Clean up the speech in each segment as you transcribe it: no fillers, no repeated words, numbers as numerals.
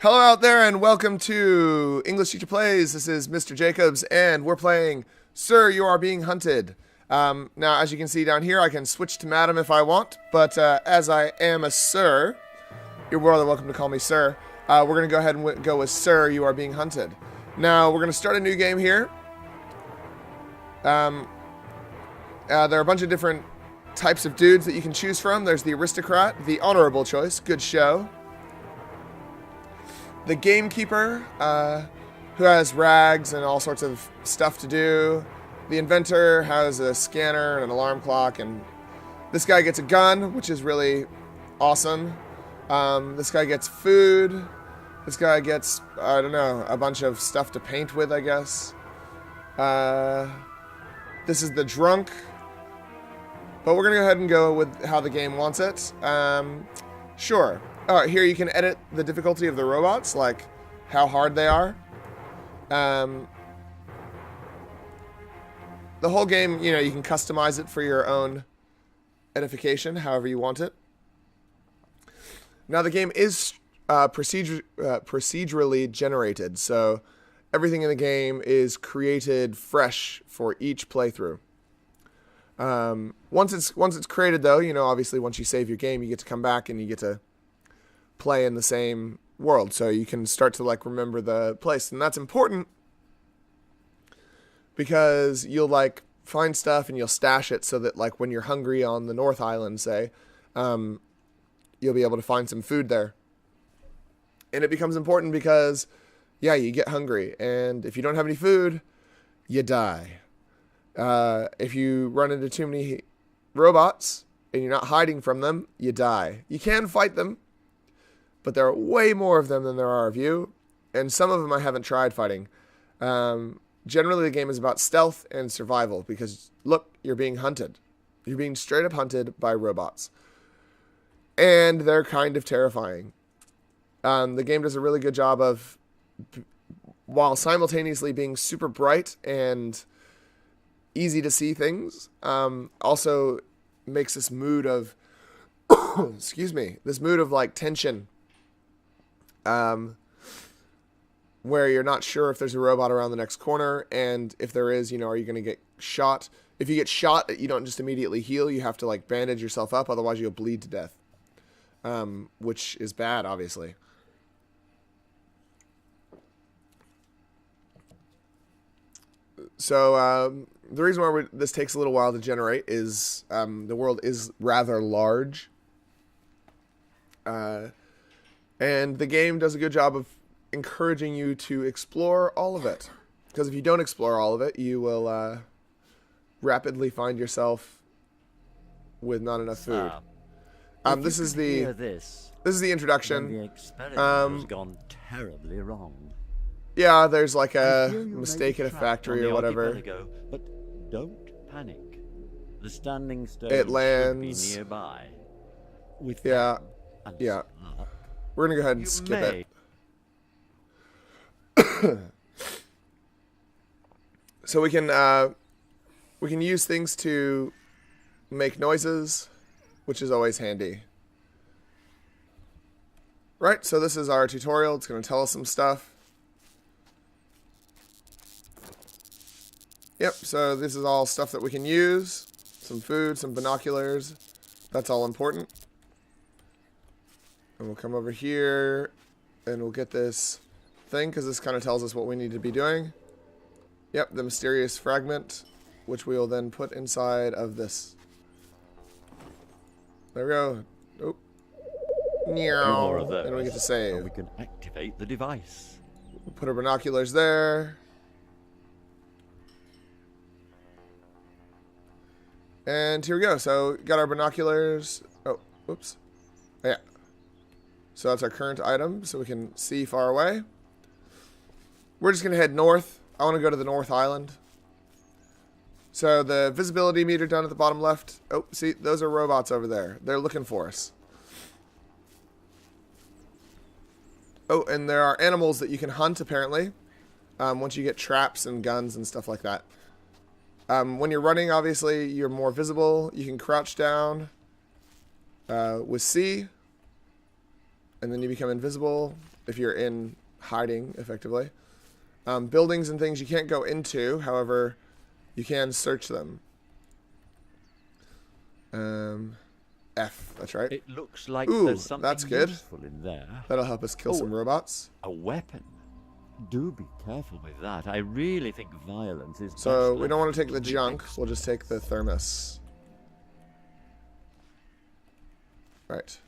Hello out there and welcome to English Teacher Plays. This is Mr. Jacobs and we're playing Sir, You Are Being Hunted. Now, as you can see down here, I can switch to Madam if I want, but as I am a Sir, you're more than welcome to call me Sir. We're going to go ahead and go with Sir, You Are Being Hunted. Now, we're going to start a new game here. There are a bunch of different types of dudes that you can choose from. There's the Aristocrat, the Honorable Choice, good show. The Gamekeeper, who has rags and all sorts of stuff to do. The Inventor has a scanner and an alarm clock, and this guy gets a gun, which is really awesome. This guy gets food. This guy gets, I don't know, a bunch of stuff to paint with, I guess. This is the Drunk. But we're going to go ahead and go with how the game wants it. Sure. Alright, here you can edit the difficulty of the robots, like how hard they are. The whole game, you know, you can customize it for your own edification, however you want it. Now, the game is procedurally generated, so everything in the game is created fresh for each playthrough. Once it's created, though, you know, obviously once you save your game, you get to come back and you get to play in the same world, so you can start to like remember the place, and that's important because you'll like find stuff and you'll stash it so that like when you're hungry on the North Island, say, you'll be able to find some food there. And it becomes important because, yeah, you get hungry, and if you don't have any food, you die. If you run into too many robots and you're not hiding from them, you die. You can fight them, but there are way more of them than there are of you, and some of them I haven't tried fighting. Generally, the game is about stealth and survival, because, look, you're being hunted. You're being straight up hunted by robots. And they're kind of terrifying. The game does a really good job of, while simultaneously being super bright and easy to see things, also makes this mood of, excuse me, this mood of, like, tension. Where you're not sure if there's a robot around the next corner, and if there is, you know, are you going to get shot? If you get shot, you don't just immediately heal. You have to like bandage yourself up, otherwise you'll bleed to death, which is bad, obviously. So the reason why this takes a little while to generate is the world is rather large. And the game does a good job of encouraging you to explore all of it. Because if you don't explore all of it, you will rapidly find yourself with not enough food. This is the introduction. The experiment has gone terribly wrong. Yeah, there's like a mistake in a factory or whatever. But don't panic. The standing stone it lands should be nearby. With yeah. We're gonna go ahead and skip it. So we can use things to make noises, which is always handy. Right, so this is our tutorial. It's going to tell us some stuff. Yep, so this is all stuff that we can use. Some food, some binoculars. That's all important. And we'll come over here and we'll get this thing, because this kind of tells us what we need to be doing. Yep, the mysterious fragment, which we will then put inside of this. There we go. Oh. More of those, and we get to save. and we can activate the device. We'll put our binoculars there. And here we go. So, got our binoculars. Oh, whoops. Yeah. So that's our current item, so we can see far away. We're just going to head north. I want to go to the North Island. So the visibility meter down at the bottom left. Oh, see, those are robots over there. They're looking for us. Oh, and there are animals that you can hunt, apparently. Once you get traps and guns and stuff like that. When you're running, obviously, you're more visible. You can crouch down with C. and then you become invisible if you're in hiding, effectively. Buildings and things you can't go into, however, you can search them. F, that's right. It looks like Ooh, there's something that's good. useful in there. That'll help us kill some robots. A weapon. Do be careful with that. I really think violence is. So best we don't want to left take the to junk. experts. We'll just take the thermos. Right.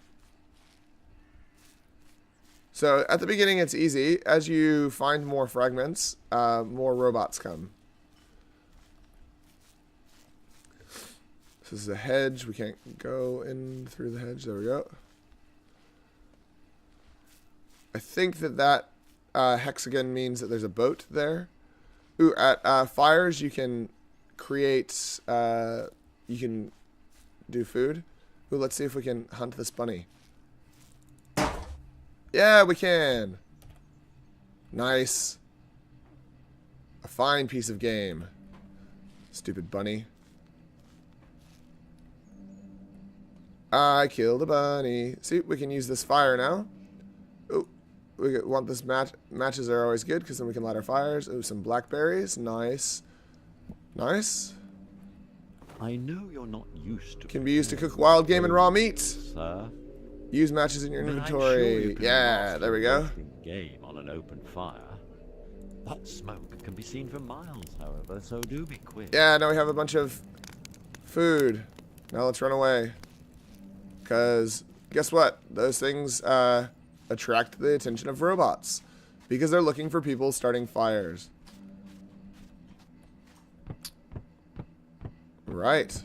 So at the beginning it's easy. As you find more fragments, more robots come. This is a hedge. We can't go in through the hedge. There we go. I think that hexagon means that there's a boat there. Ooh, at fires you can create, you can do food. Ooh, let's see if we can hunt this bunny. Yeah, we can. Nice. A fine piece of game. Stupid bunny. I killed a bunny. See, we can use this fire now. Oh, we want this matches are always good because then we can light our fires. Oh, some blackberries. Nice. Nice. I know you're not used to. Can be used to cook wild game and raw meat. Sir. Use matches in your But I'm inventory. sure you can Yeah, master there we go. roasting game on an open fire. That smoke can be seen for miles, however, so do be quick. Yeah, now we have a bunch of food. Now let's run away. Because guess what? Those things attract the attention of robots. Because they're looking for people starting fires. Right.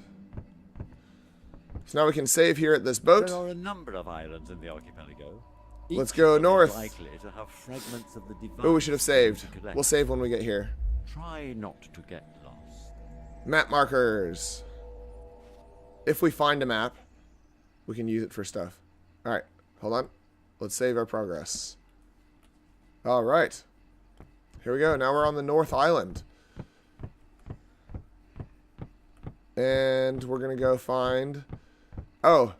So now we can save here at this boat. There are a number of islands in the archipelago. Let's Each go of them is north. likely to have fragments of the device Oh, we should have saved. to collect. We'll save when we get here. Try not to get lost. Map markers. If we find a map, we can use it for stuff. Alright, hold on. Let's save our progress. Alright. Here we go. Now we're on the North Island. And we're going to go find... Oh,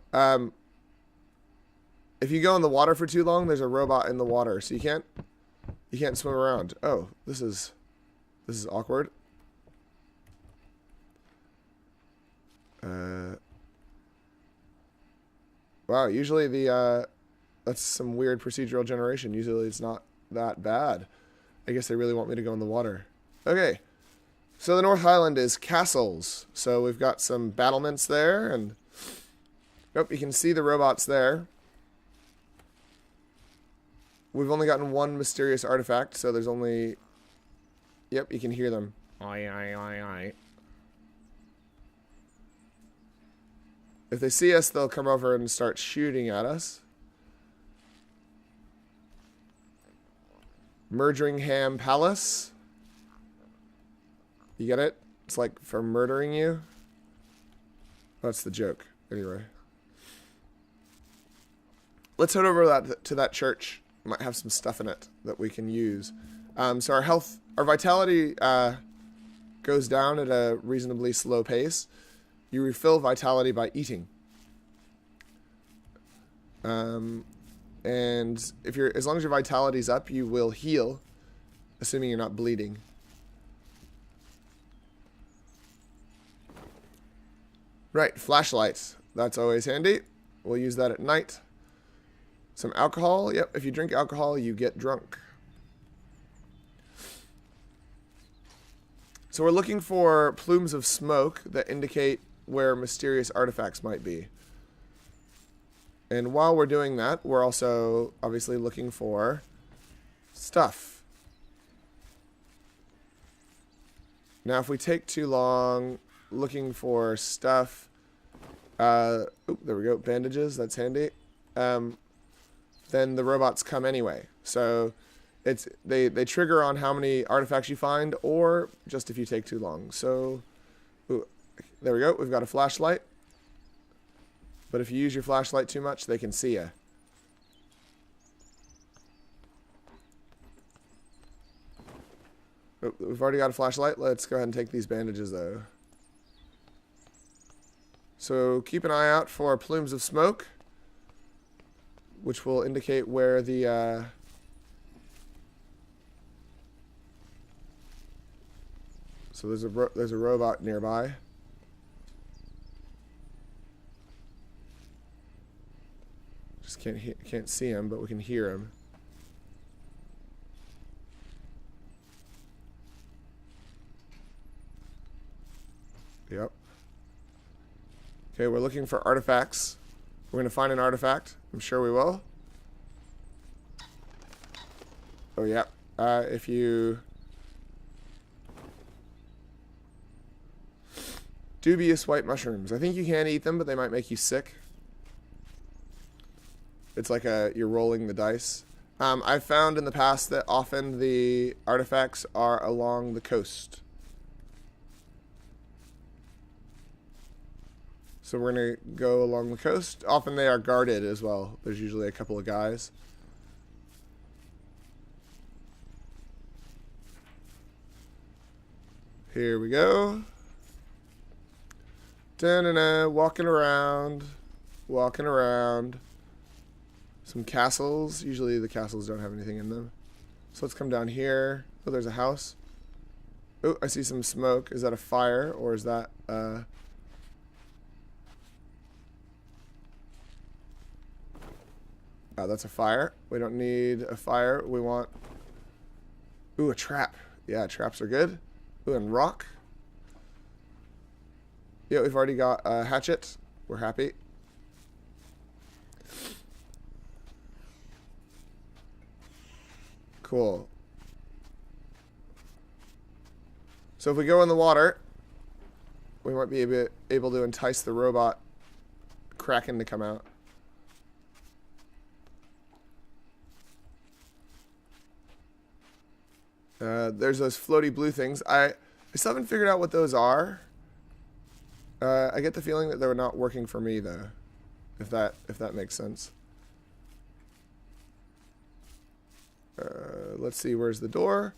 if you go in the water for too long, there's a robot in the water, so you can't swim around. Oh, this is awkward. Wow, usually that's some weird procedural generation. Usually it's not that bad. I guess they really want me to go in the water. Okay. So the North Island is castles. So we've got some battlements there, and nope, you can see the robots there. We've only gotten one mysterious artifact, so there's only... Yep, you can hear them. Oi, oi, oi, oi. If they see us, they'll come over and start shooting at us. Murderingham Palace. You get it? It's like for murdering you. That's the joke. Anyway. Let's head over to that church. Might have some stuff in it that we can use. So our vitality goes down at a reasonably slow pace. You refill vitality by eating. And as long as your vitality's up, you will heal, assuming you're not bleeding. Right, flashlights. That's always handy. We'll use that at night. Some alcohol. Yep, if you drink alcohol, you get drunk. So we're looking for plumes of smoke that indicate where mysterious artifacts might be. And while we're doing that, we're also obviously looking for stuff. Now, if we take too long looking for stuff, there we go, bandages, that's handy. Then the robots come anyway. So they trigger on how many artifacts you find, or just if you take too long. So, there we go, we've got a flashlight. But if you use your flashlight too much, they can see you. Oh, we've already got a flashlight. Let's go ahead and take these bandages, though. So keep an eye out for plumes of smoke, which will indicate where the so there's a robot nearby. Just can't see him, but we can hear him. Yep. Okay, we're looking for artifacts. We're going to find an artifact. I'm sure we will. Oh, yeah. If you... Dubious white mushrooms. I think you can eat them, but they might make you sick. It's like you're rolling the dice. I've found in the past that often the artifacts are along the coast. So we're going to go along the coast. Often they are guarded as well. There's usually a couple of guys. Here we go. Da-na-na, walking around. Walking around. Some castles. Usually the castles don't have anything in them. So let's come down here. Oh, there's a house. Oh, I see some smoke. Is that a fire or is that... Oh, that's a fire. We don't need a fire. We want... Ooh, a trap. Yeah, traps are good. Ooh, and rock. Yeah, we've already got a hatchet. We're happy. Cool. So if we go in the water, we might be able to entice the robot Kraken to come out. There's those floaty blue things. I still haven't figured out what those are. I get the feeling that they're not working for me though, if that makes sense. Let's see, where's the door?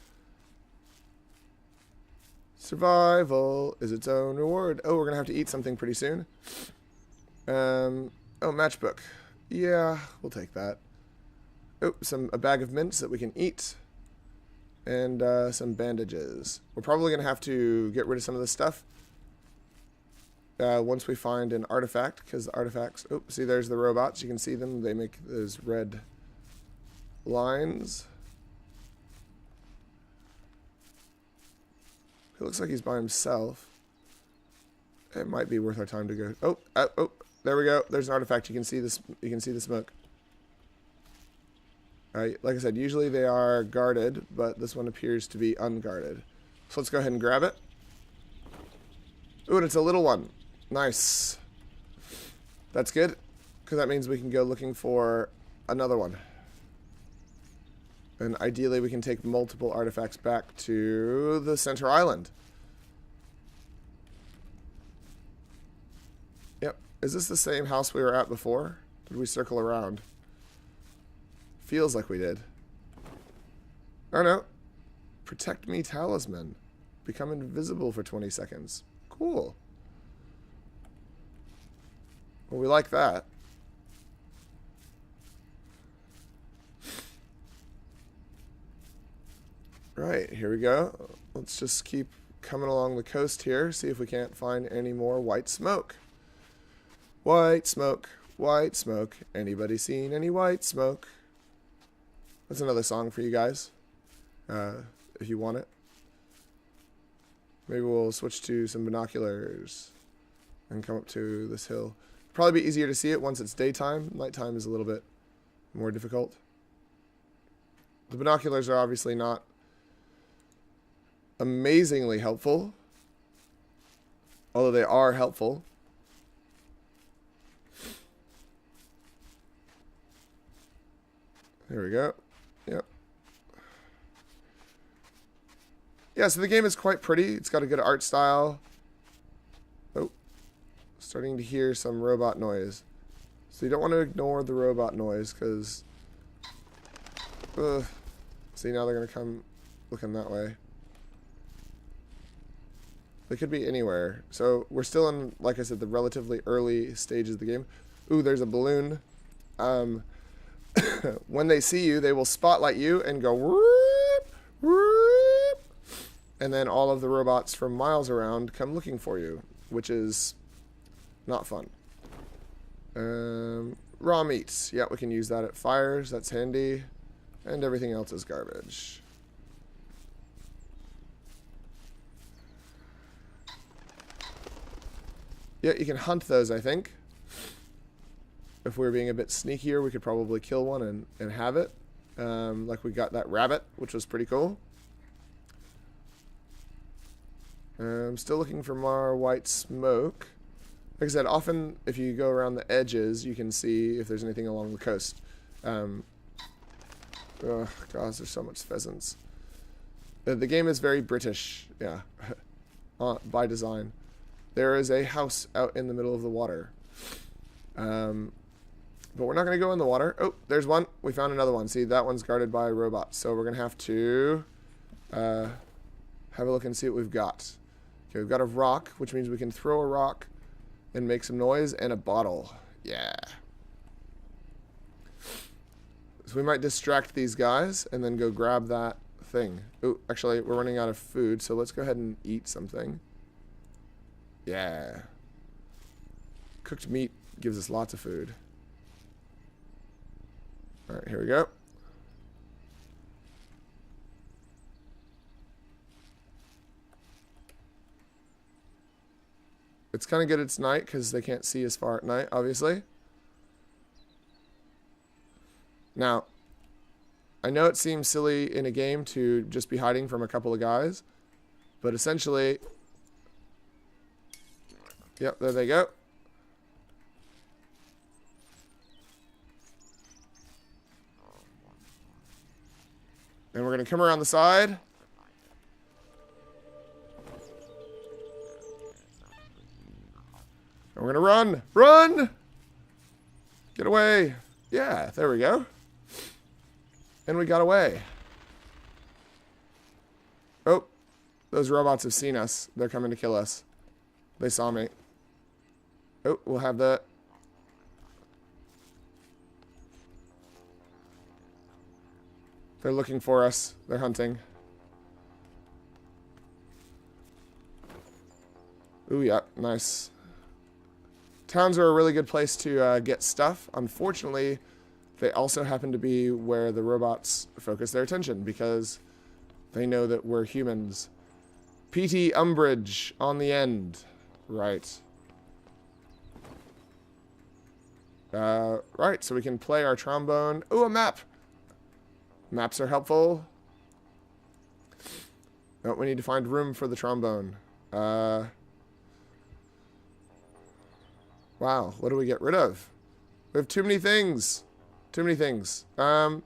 Survival is its own reward. Oh, we're gonna have to eat something pretty soon. Oh, matchbook. Yeah, we'll take that. Oh, a bag of mints that we can eat. And some bandages. We're probably going to have to get rid of some of this stuff once we find an artifact, because the artifacts... Oh, see, there's the robots. You can see them. They make those red lines. He looks like he's by himself. It might be worth our time to go... Oh, there we go. There's an artifact. You can see this. You can see the smoke. Like I said, usually they are guarded, but this one appears to be unguarded. So let's go ahead and grab it. Ooh, and it's a little one. Nice. That's good, because that means we can go looking for another one. And ideally we can take multiple artifacts back to the center island. Yep. Is this the same house we were at before? Did we circle around? Feels like we did. Oh no. Protect me talisman. Become invisible for 20 seconds. Cool. Well, we like that. Right, here we go. Let's just keep coming along the coast here. See if we can't find any more white smoke. White smoke. White smoke. Anybody seen any white smoke? That's another song for you guys, if you want it. Maybe we'll switch to some binoculars and come up to this hill. Probably be easier to see it once it's daytime. Nighttime is a little bit more difficult. The binoculars are obviously not amazingly helpful, although they are helpful. There we go. Yep. Yeah, so the game is quite pretty. It's got a good art style. Oh, starting to hear some robot noise. So you don't want to ignore the robot noise, because... See, now they're going to come looking that way. They could be anywhere. So we're still in, like I said, the relatively early stages of the game. Ooh, there's a balloon. When they see you, they will spotlight you and go whoop, whoop, and then all of the robots from miles around come looking for you, which is not fun. Raw meats. Yeah, we can use that at fires. That's handy. And everything else is garbage. Yeah, you can hunt those, I think. If we were being a bit sneakier, we could probably kill one and have it. Like we got that rabbit, which was pretty cool. I'm still looking for more white smoke. Like I said, often if you go around the edges, you can see if there's anything along the coast. Oh, gosh, there's so much pheasants. The game is very British, yeah, by design. There is a house out in the middle of the water. But we're not going to go in the water. Oh, there's one. We found another one. See, that one's guarded by robots. So we're going to have to have a look and see what we've got. Okay, we've got a rock, which means we can throw a rock and make some noise, and a bottle. Yeah. So we might distract these guys and then go grab that thing. Oh, actually, we're running out of food, so let's go ahead and eat something. Yeah. Cooked meat gives us lots of food. Alright, here we go. It's kind of good it's night because they can't see as far at night, obviously. Now, I know it seems silly in a game to just be hiding from a couple of guys, but essentially, yep, there they go. And we're going to come around the side. And we're going to run. Run! Get away. Yeah, there we go. And we got away. Oh, those robots have seen us. They're coming to kill us. They saw me. Oh, we'll have that. They're looking for us. They're hunting. Ooh, yeah, nice. Towns are a really good place to get stuff. Unfortunately, they also happen to be where the robots focus their attention because they know that we're humans. PT Umbrage on the end. Right. Right, so we can play our trombone. Ooh, a map! Maps are helpful. Oh, we need to find room for the trombone. Wow, what do we get rid of? We have too many things. Too many things. I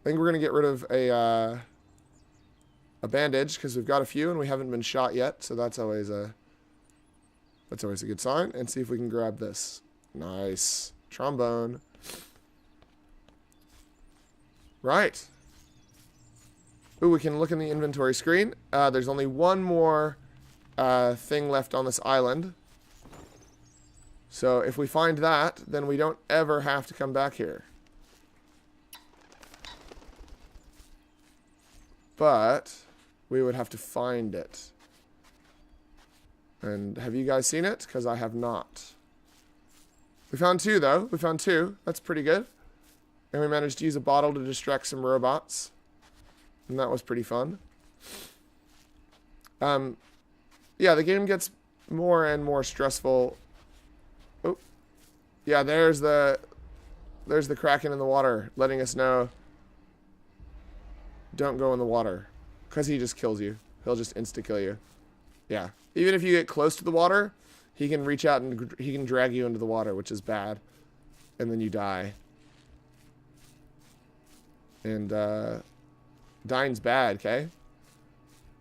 think we're gonna get rid of a bandage because we've got a few and we haven't been shot yet, so that's always a good sign. And see if we can grab this. Nice trombone. Right. Ooh, we can look in the inventory screen. There's only one more thing left on this island. So if we find that, then we don't ever have to come back here. But we would have to find it. And have you guys seen it? Because I have not. We found two, though. We found two. That's pretty good. And we managed to use a bottle to distract some robots. And that was pretty fun. Yeah, the game gets more and more stressful. Oh. Yeah, there's the Kraken in the water, letting us know don't go in the water. Because he just kills you. He'll just insta-kill you. Yeah. Even if you get close to the water, he can reach out and he can drag you into the water, which is bad. And then you die. And, dying's bad, okay?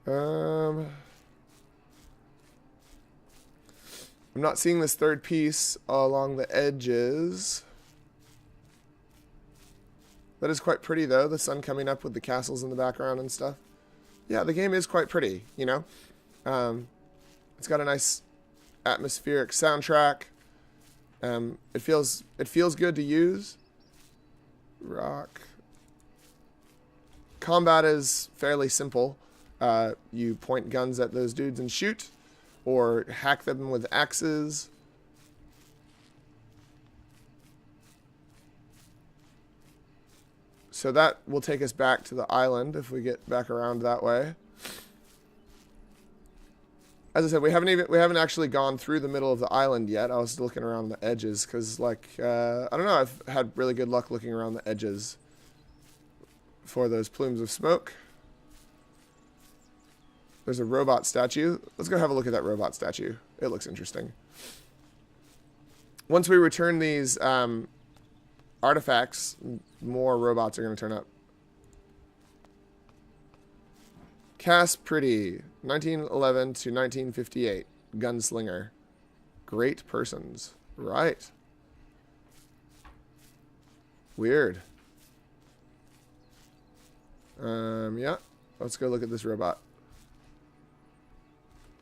I'm not seeing this third piece along the edges. That is quite pretty, though. The sun coming up with the castles in the background and stuff. Yeah, the game is quite pretty, you know? It's got a nice atmospheric soundtrack. It feels good to use. rock. Combat is fairly simple. You point guns at those dudes and shoot, or hack them with axes. So that will take us back to the island if we get back around that way. As I said, we haven't actually gone through the middle of the island yet. I was looking around the edges because, like, I don't know, I've had really good luck looking around the edges for those plumes of smoke. There's a robot statue. Let's go have a look at that robot statue. It looks interesting. Once we return these artifacts, more robots are going to turn up. Cass Pretty, 1911 to 1958. Gunslinger. Great persons. Right. Weird. Yeah. Let's go look at this robot.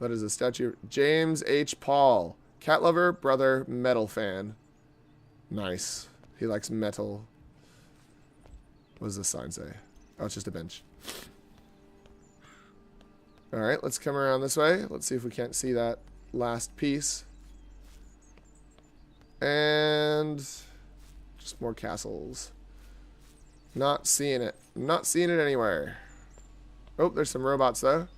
That is a statue. James H. Paul. Cat lover, brother, metal fan. Nice. He likes metal. What does this sign say? Oh, it's just a bench. Alright, let's come around this way. Let's see if we can't see that last piece. And just more castles. Not seeing it. Not seeing it anywhere. Oh, there's some robots though.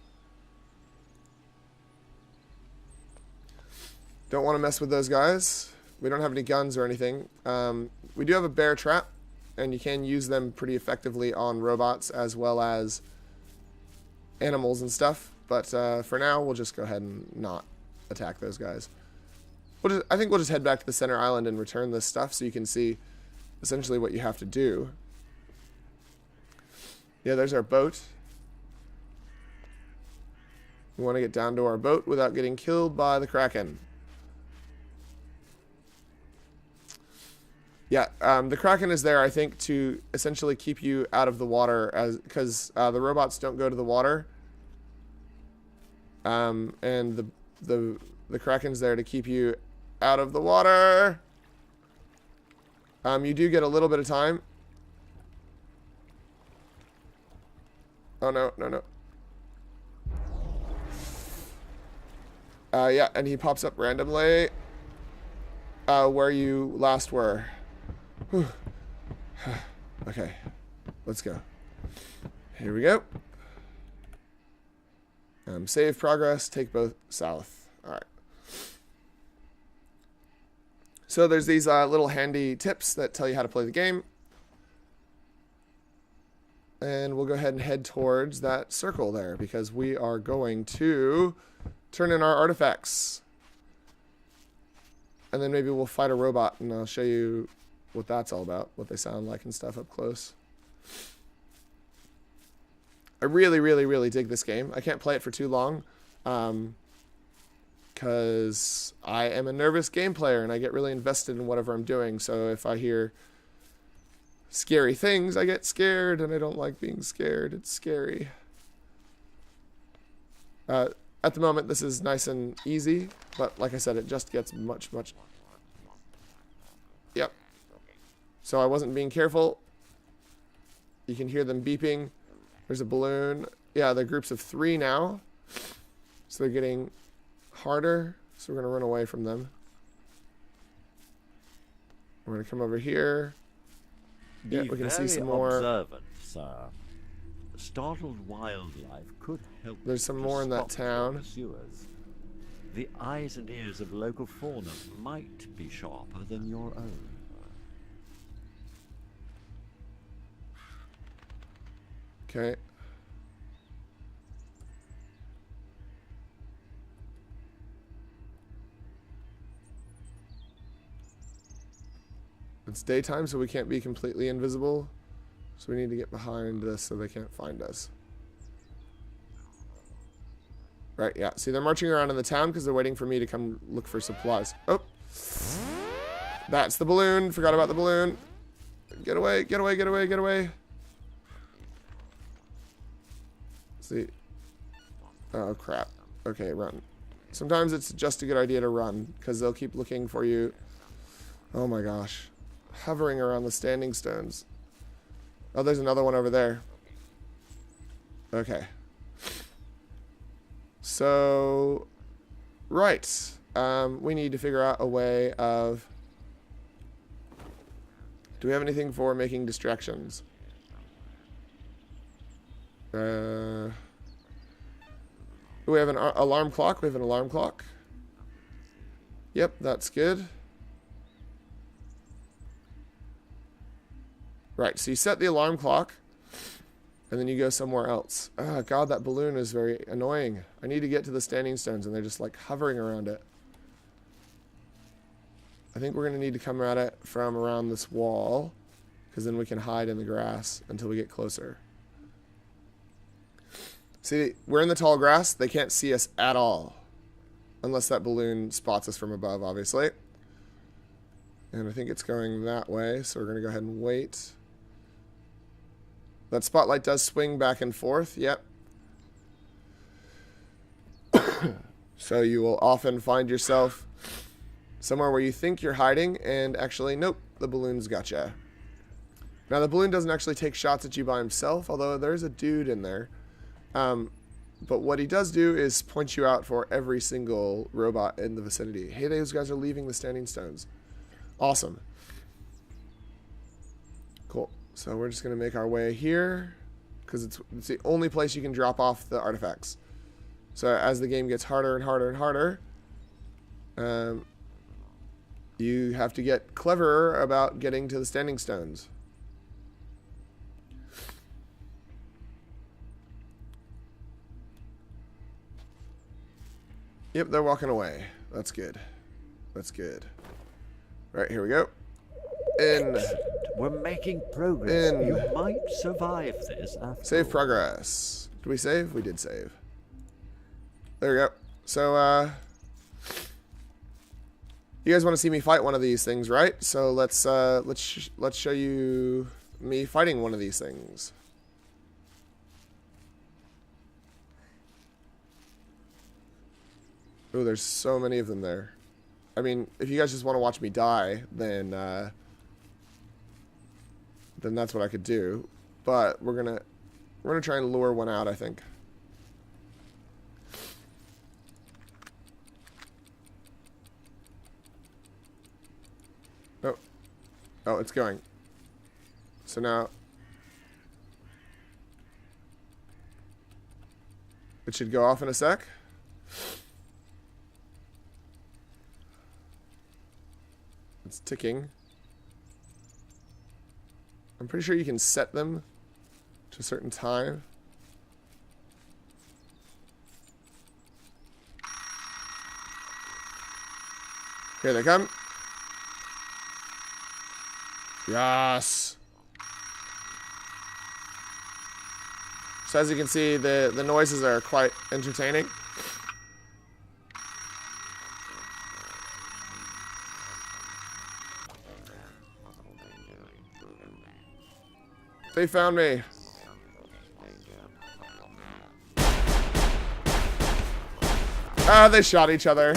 Don't want to mess with those guys. We don't have any guns or anything. We do have a bear trap, and you can use them pretty effectively on robots as well as animals and stuff. But for now, we'll just go ahead and not attack those guys. I think we'll just head back to the center island and return this stuff so you can see essentially what you have to do. Yeah, there's our boat. We want to get down to our boat without getting killed by the Kraken. Yeah, the Kraken is there, I think, to essentially keep you out of the water, because the robots don't go to the water, and the Kraken's there to keep you out of the water. You do get a little bit of time. Oh no, no, no. Yeah, and he pops up randomly where you last were. Whew. Okay, let's go. Here we go. Save progress, take both south. Alright. So there's these little handy tips that tell you how to play the game. And we'll go ahead and head towards that circle there because we are going to turn in our artifacts. And then maybe we'll fight a robot and I'll show you what that's all about, what they sound like and stuff up close. I really, really, really dig this game. I can't play it for too long because I am a nervous game player and I get really invested in whatever I'm doing. So if I hear scary things, I get scared, and I don't like being scared. It's scary. At the moment, this is nice and easy, but like I said, it just gets much, much... Yep. So I wasn't being careful. You can hear them beeping. There's a balloon. Yeah, they're groups of 3 now. So they're getting harder. So we're going to run away from them. We're going to come over here. Yeah, we can see some more. Observant, sir. Startled wildlife could help. There's some more in that town. Pursuers. The eyes and ears of local fauna might be sharper than your own. Okay. It's daytime, so we can't be completely invisible. So we need to get behind this so they can't find us. Right, yeah. See, they're marching around in the town because they're waiting for me to come look for supplies. Oh. That's the balloon. Forgot about the balloon. Get away, get away, get away, get away. See. Oh, crap. Okay, run. Sometimes it's just a good idea to run because they'll keep looking for you. Oh my gosh. Hovering around the standing stones. Oh, there's another one over there. Okay. So, right. We need to figure out a way of... Do we have anything for making distractions? We have an alarm clock. We have an alarm clock. Yep, that's good. Right, so you set the alarm clock, and then you go somewhere else. Oh, God, that balloon is very annoying. I need to get to the standing stones, and they're just, like, hovering around it. I think we're going to need to come at it from around this wall, because then we can hide in the grass until we get closer. See, we're in the tall grass. They can't see us at all, unless that balloon spots us from above, obviously. And I think it's going that way, so we're going to go ahead and wait. That spotlight does swing back and forth, yep. So you will often find yourself somewhere where you think you're hiding, and actually, nope, the balloon's got you. Now, the balloon doesn't actually take shots at you by himself, although there's a dude in there. But what he does do is point you out for every single robot in the vicinity. Hey, those guys are leaving the standing stones. Awesome. Cool. So we're just going to make our way here, because it's the only place you can drop off the artifacts. So as the game gets harder and harder and harder, you have to get cleverer about getting to the standing stones. Yep, they're walking away. That's good. That's good. Right, here we go. In. We're making progress. In. You might survive this after Save all. progress. Did we save? We did save. There we go. So, you guys want to see me fight one of these things, right? So let's show you me fighting one of these things. Oh, there's so many of them there. I mean, if you guys just want to watch me die, then that's what I could do. But we're gonna try and lure one out, I think. Oh, oh, it's going. So now it should go off in a sec. It's ticking. I'm pretty sure you can set them to a certain time. Here they come. Yes. So as you can see, the noises are quite entertaining. They found me. Ah, they shot each other.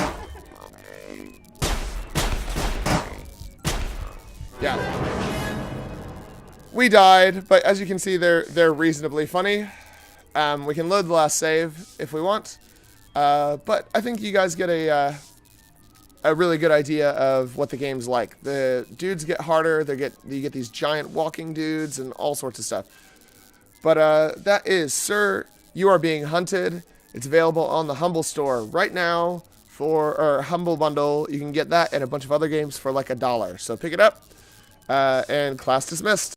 Yeah. We died, but as you can see, they're reasonably funny. We can load the last save if we want. But I think you guys get a really good idea of what the game's like. The dudes get harder. You get these giant walking dudes and all sorts of stuff. But that is Sir, You Are Being Hunted. It's available on the Humble store right now or Humble Bundle. You can get that and a bunch of other games for like $1. So pick it up. And class dismissed.